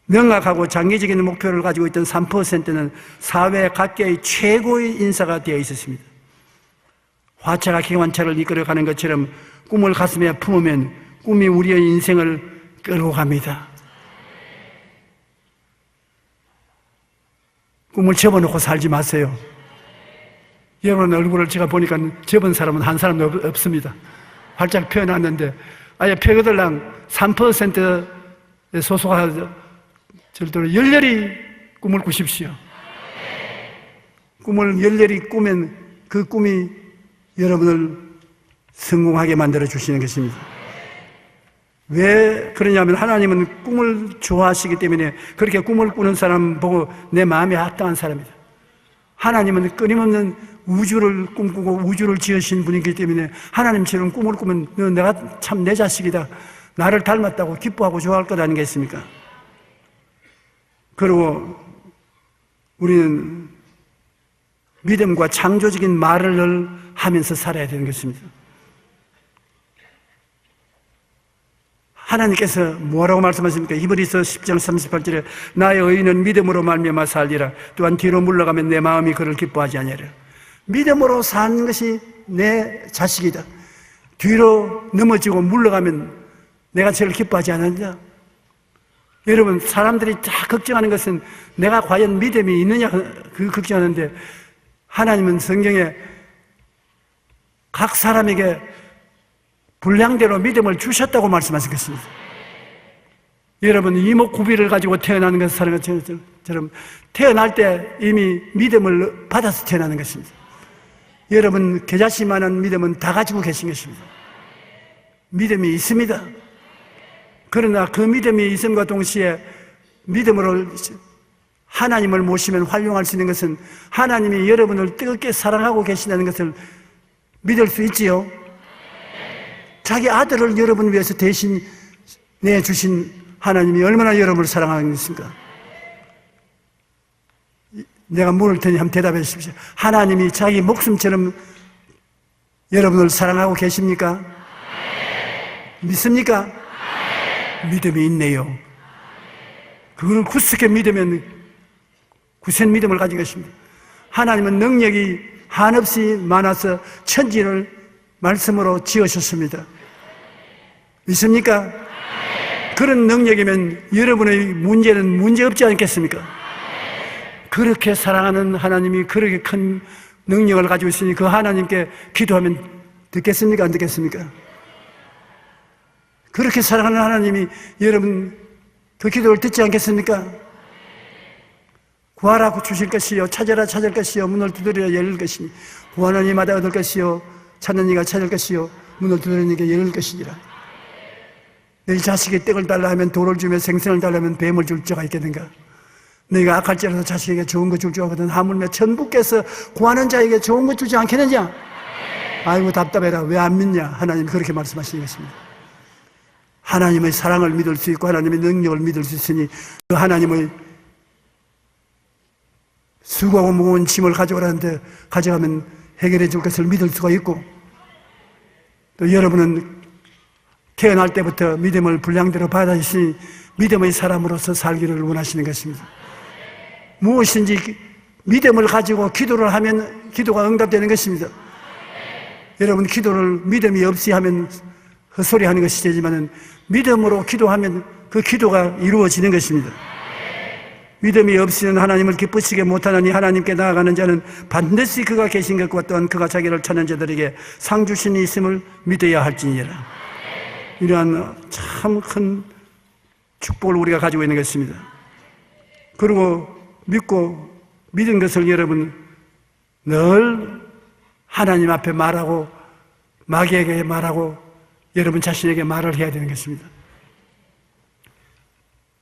명확하고 장기적인 목표를 가지고 있던 3%는 사회 각계의 최고의 인사가 되어 있었습니다. 화차가 기관차를 이끌어가는 것처럼 꿈을 가슴에 품으면 꿈이 우리의 인생을 끌고 갑니다. 꿈을 접어놓고 살지 마세요. 여러분 얼굴을 제가 보니까 접은 사람은 한 사람도 없습니다. 활짝 펴놨는데 아예 펴거들랑 3%에 소속하죠. 절대로 열렬히 꿈을 꾸십시오. 꿈을 열렬히 꾸면 그 꿈이 여러분을 성공하게 만들어 주시는 것입니다. 왜 그러냐면 하나님은 꿈을 좋아하시기 때문에 그렇게 꿈을 꾸는 사람 보고 내 마음에 합당한 사람이다. 하나님은 끊임없는 우주를 꿈꾸고 우주를 지으신 분이기 때문에 하나님처럼 꿈을 꾸면 내가 참 내 자식이다, 나를 닮았다고 기뻐하고 좋아할 것 아니겠습니까? 그리고 우리는 믿음과 창조적인 말을 하면서 살아야 되는 것입니다. 하나님께서 뭐라고 말씀하십니까? 히브리서 10장 38절에 나의 의인은 믿음으로 말미암아 살리라. 또한 뒤로 물러가면 내 마음이 그를 기뻐하지 아니하리라. 믿음으로 사는 것이 내 자식이다. 뒤로 넘어지고 물러가면 내가 저를 기뻐하지 않느냐? 여러분, 사람들이 다 걱정하는 것은 내가 과연 믿음이 있느냐 그 걱정하는데 하나님은 성경에 각 사람에게 분량대로 믿음을 주셨다고 말씀하신 것입니다. 여러분, 이목구비를 가지고 태어나는 것처럼 태어날 때 이미 믿음을 받아서 태어나는 것입니다. 여러분, 겨자씨만한 믿음은 다 가지고 계신 것입니다. 믿음이 있습니다. 그러나 그 믿음이 있음과 동시에 믿음으로 하나님을 모시면 활용할 수 있는 것은 하나님이 여러분을 뜨겁게 사랑하고 계신다는 것을 믿을 수 있지요. 자기 아들을 여러분 위해서 대신 내주신 하나님이 얼마나 여러분을 사랑하는 것입니까? 내가 물을 테니 한번 대답해 주십시오. 하나님이 자기 목숨처럼 여러분을 사랑하고 계십니까? 믿습니까? 믿음이 있네요. 그걸 굳게 믿으면 굳은 믿음을 가진 것입니다. 하나님은 능력이 한없이 많아서 천지를 말씀으로 지으셨습니다. 믿습니까? 그런 능력이면 여러분의 문제는 문제없지 않겠습니까? 그렇게 사랑하는 하나님이 그렇게 큰 능력을 가지고 있으니 그 하나님께 기도하면 듣겠습니까? 안 듣겠습니까? 그렇게 사랑하는 하나님이 여러분 그 기도를 듣지 않겠습니까? 구하라 주실 것이요, 찾아라 찾을 것이요, 문을 두드려야 열릴 것이니 구하는 이마다 얻을 것이요, 찾는 이가 찾을 것이요, 문을 두드리는 이가 열릴 것이니라. 내 자식이 떡을 달라 하면 돌을 주며 생선을 달라 하면 뱀을 줄 자가 있겠는가? 너희가 악할지라도 자식에게 좋은 거 줄 줄 알거든 하물며 천부께서 구하는 자에게 좋은 거 주지 않겠느냐? 아이고 답답해라. 왜 안 믿냐? 하나님 그렇게 말씀하시는 것입니다. 하나님의 사랑을 믿을 수 있고 하나님의 능력을 믿을 수 있으니 그 하나님의 수고하고 무거운 짐을 가져오라는데 가져가면 해결해 줄 것을 믿을 수가 있고 또 여러분은 태어날 때부터 믿음을 분량대로 받아주시니 믿음의 사람으로서 살기를 원하시는 것입니다. 무엇인지 믿음을 가지고 기도를 하면 기도가 응답되는 것입니다. 여러분 기도를 믿음이 없이 하면 헛소리 하는 것이 되지만 믿음으로 기도하면 그 기도가 이루어지는 것입니다. 믿음이 없이는 하나님을 기쁘시게 못하느니 하나님께 나아가는 자는 반드시 그가 계신 것과 또한 그가 자기를 찾는 자들에게 상 주신이 있음을 믿어야 할지니라. 이러한 참 큰 축복을 우리가 가지고 있는 것입니다. 그리고 믿고 믿은 것을 여러분 늘 하나님 앞에 말하고 마귀에게 말하고 여러분 자신에게 말을 해야 되는 것입니다.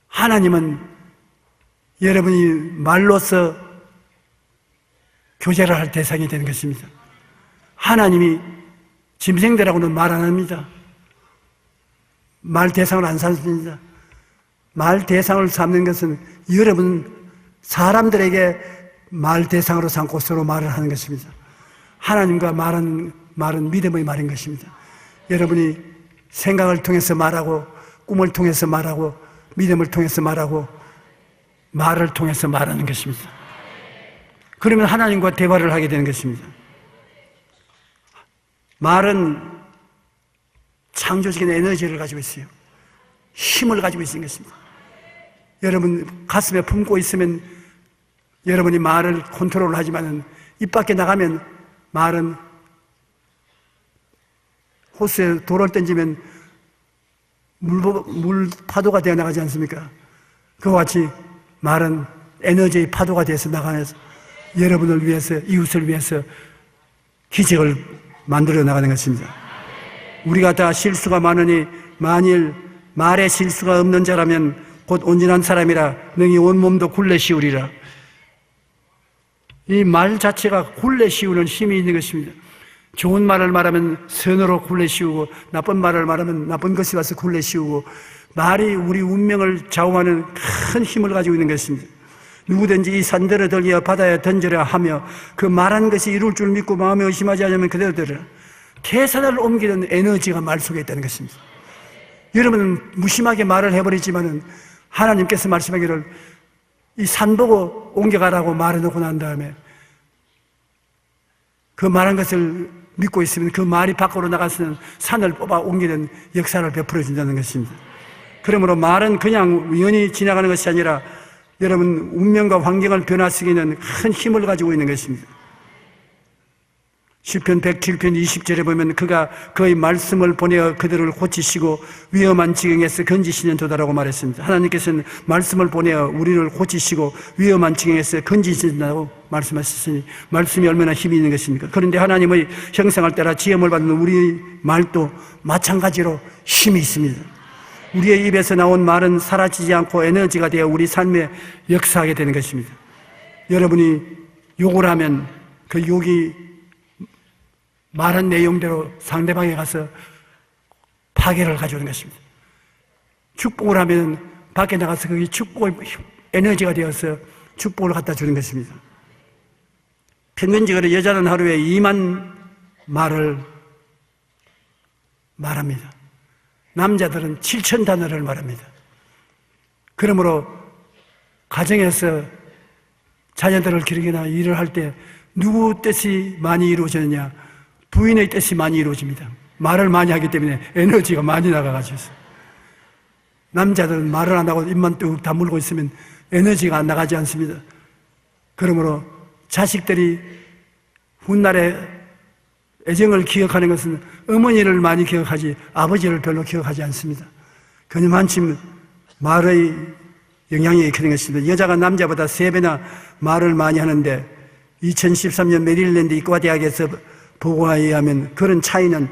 하나님은 여러분이 말로서 교제를 할 대상이 되는 것입니다. 하나님이 짐승들하고는 말 안 합니다. 말 대상을 안 삼습니다. 말 대상을 삼는 것은 여러분 사람들에게 말 대상으로 삼고 서로 말을 하는 것입니다. 하나님과 말은 믿음의 말인 것입니다. 여러분이 생각을 통해서 말하고, 꿈을 통해서 말하고, 믿음을 통해서 말하고, 말을 통해서 말하는 것입니다. 그러면 하나님과 대화를 하게 되는 것입니다. 말은 창조적인 에너지를 가지고 있어요. 힘을 가지고 있는 것입니다. 여러분 가슴에 품고 있으면 여러분이 말을 컨트롤 하지만은 입 밖에 나가면 말은 호수에 돌을 던지면 물 파도가 되어 나가지 않습니까? 그와 같이 말은 에너지의 파도가 되어서 나가면서 여러분을 위해서, 이웃을 위해서 기적을 만들어 나가는 것입니다. 우리가 다 실수가 많으니 만일 말에 실수가 없는 자라면 곧 온전한 사람이라 능히 온몸도 굴레 씌우리라. 이 말 자체가 굴레 씌우는 힘이 있는 것입니다. 좋은 말을 말하면 선으로 굴레 씌우고, 나쁜 말을 말하면 나쁜 것이 와서 굴레 씌우고, 말이 우리 운명을 좌우하는 큰 힘을 가지고 있는 것입니다. 누구든지 이 산들을 들여 바다에 던져라 하며 그 말한 것이 이룰 줄 믿고 마음에 의심하지 않으면 그대로 되리라. 태산을 옮기는 에너지가 말 속에 있다는 것입니다. 여러분은 무심하게 말을 해버리지만은 하나님께서 말씀하기를 이 산 보고 옮겨가라고 말해놓고 난 다음에 그 말한 것을 믿고 있으면 그 말이 밖으로 나가서는 산을 뽑아 옮기는 역사를 베풀어 준다는 것입니다. 그러므로 말은 그냥 우연히 지나가는 것이 아니라 여러분 운명과 환경을 변화시키는 큰 힘을 가지고 있는 것입니다. 시편 107편 20절에 보면 그가 그의 말씀을 보내어 그들을 고치시고 위험한 지경에서 건지시는 도다라고 말했습니다. 하나님께서는 말씀을 보내어 우리를 고치시고 위험한 지경에서 건지신다고 말씀하셨으니 말씀이 얼마나 힘이 있는 것입니까? 그런데 하나님의 형상을 따라 지음을 받는 우리 말도 마찬가지로 힘이 있습니다. 우리의 입에서 나온 말은 사라지지 않고 에너지가 되어 우리 삶에 역사하게 되는 것입니다. 여러분이 욕을 하면 그 욕이 말한 내용대로 상대방에 가서 파괴를 가져오는 것입니다. 축복을 하면 밖에 나가서 그게 축복의 에너지가 되어서 축복을 갖다 주는 것입니다. 평균적으로 여자는 하루에 2만 말을 말합니다. 남자들은 7천 단어를 말합니다. 그러므로 가정에서 자녀들을 기르거나 일을 할 때 누구 뜻이 많이 이루어지느냐? 부인의 뜻이 많이 이루어집니다. 말을 많이 하기 때문에 에너지가 많이 나가가지고. 남자들은 말을 안 하고 입만 뚝 다물고 있으면 에너지가 안 나가지 않습니다. 그러므로 자식들이 훗날에 애정을 기억하는 것은 어머니를 많이 기억하지 아버지를 별로 기억하지 않습니다. 그녀만큼 말의 영향이 크는 것입니다. 여자가 남자보다 3배나 말을 많이 하는데 2013년 메릴랜드 이과대학에서 보고에 의하면 그런 차이는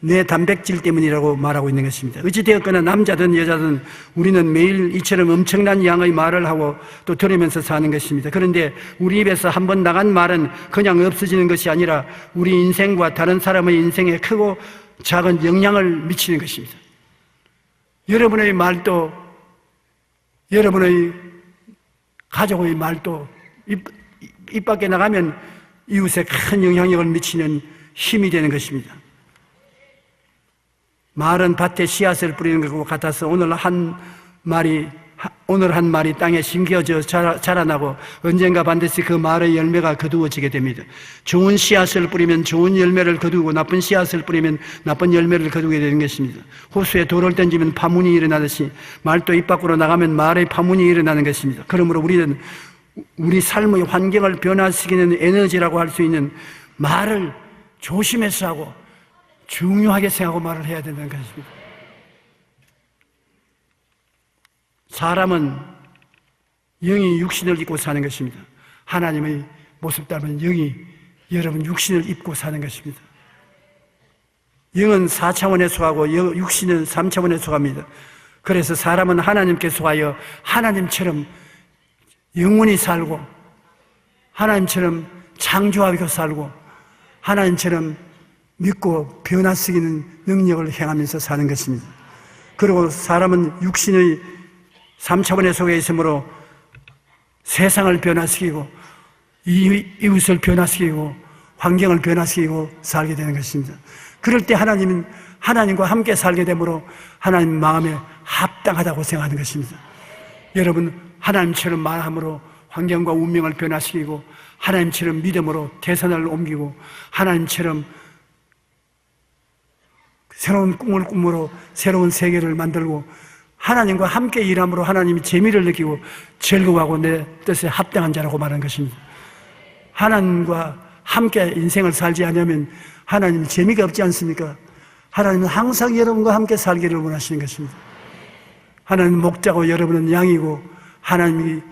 뇌 단백질 때문이라고 말하고 있는 것입니다. 어찌되었거나 남자든 여자든 우리는 매일 이처럼 엄청난 양의 말을 하고 또 들으면서 사는 것입니다. 그런데 우리 입에서 한번 나간 말은 그냥 없어지는 것이 아니라 우리 인생과 다른 사람의 인생에 크고 작은 영향을 미치는 것입니다. 여러분의 말도, 여러분의 가족의 말도 입 밖에 나가면 이웃에 큰 영향력을 미치는 힘이 되는 것입니다. 말은 밭에 씨앗을 뿌리는 것과 같아서 오늘 한 말이 땅에 심겨져 자라나고 언젠가 반드시 그 말의 열매가 거두어지게 됩니다. 좋은 씨앗을 뿌리면 좋은 열매를 거두고 나쁜 씨앗을 뿌리면 나쁜 열매를 거두게 되는 것입니다. 호수에 돌을 던지면 파문이 일어나듯이 말도 입 밖으로 나가면 말의 파문이 일어나는 것입니다. 그러므로 우리는 우리 삶의 환경을 변화시키는 에너지라고 할 수 있는 말을 조심해서 하고 중요하게 생각하고 말을 해야 된다는 것입니다. 사람은 영이 육신을 입고 사는 것입니다. 하나님의 모습 닮은 영이 여러분 육신을 입고 사는 것입니다. 영은 4차원에 속하고 육신은 3차원에 속합니다. 그래서 사람은 하나님께 속하여 하나님처럼 영원히 살고 하나님처럼 창조하고 살고 하나님처럼 믿고 변화시키는 능력을 행하면서 사는 것입니다. 그리고 사람은 육신의 3차원에 속해 있으므로 세상을 변화시키고 이웃을 변화시키고 환경을 변화시키고 살게 되는 것입니다. 그럴 때 하나님은 하나님과 함께 살게 되므로 하나님 마음에 합당하다고 생각하는 것입니다. 여러분, 하나님처럼 말함으로 환경과 운명을 변화시키고 하나님처럼 믿음으로 대선을 옮기고 하나님처럼 새로운 꿈을 꾸므로 새로운 세계를 만들고 하나님과 함께 일함으로 하나님이 재미를 느끼고 즐거워하고 내 뜻에 합당한 자라고 말하는 것입니다. 하나님과 함께 인생을 살지 않으면 하나님이 재미가 없지 않습니까? 하나님은 항상 여러분과 함께 살기를 원하시는 것입니다. 하나님은 목자고 여러분은 양이고 하나님이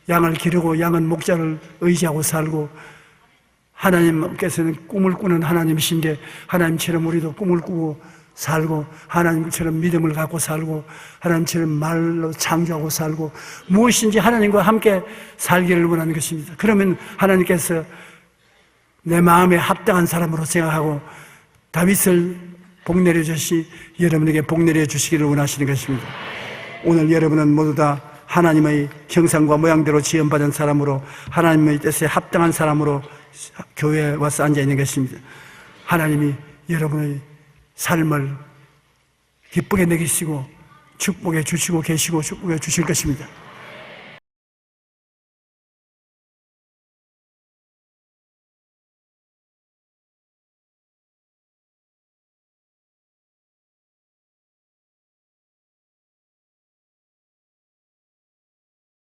양을 기르고 양은 목자를 의지하고 살고 하나님께서는 꿈을 꾸는 하나님이신데 하나님처럼 우리도 꿈을 꾸고 살고 하나님처럼 믿음을 갖고 살고 하나님처럼 말로 창조하고 살고 무엇인지 하나님과 함께 살기를 원하는 것입니다. 그러면 하나님께서 내 마음에 합당한 사람으로 생각하고 다윗을 복내려 주시 여러분에게 복내려 주시기를 원하시는 것입니다. 오늘 여러분은 모두 다 하나님의 형상과 모양대로 지음받은 사람으로 하나님의 뜻에 합당한 사람으로 교회에 와서 앉아 있는 것입니다. 하나님이 여러분의 삶을 기쁘게 내기시고 축복해 주시고 계시고 축복해 주실 것입니다.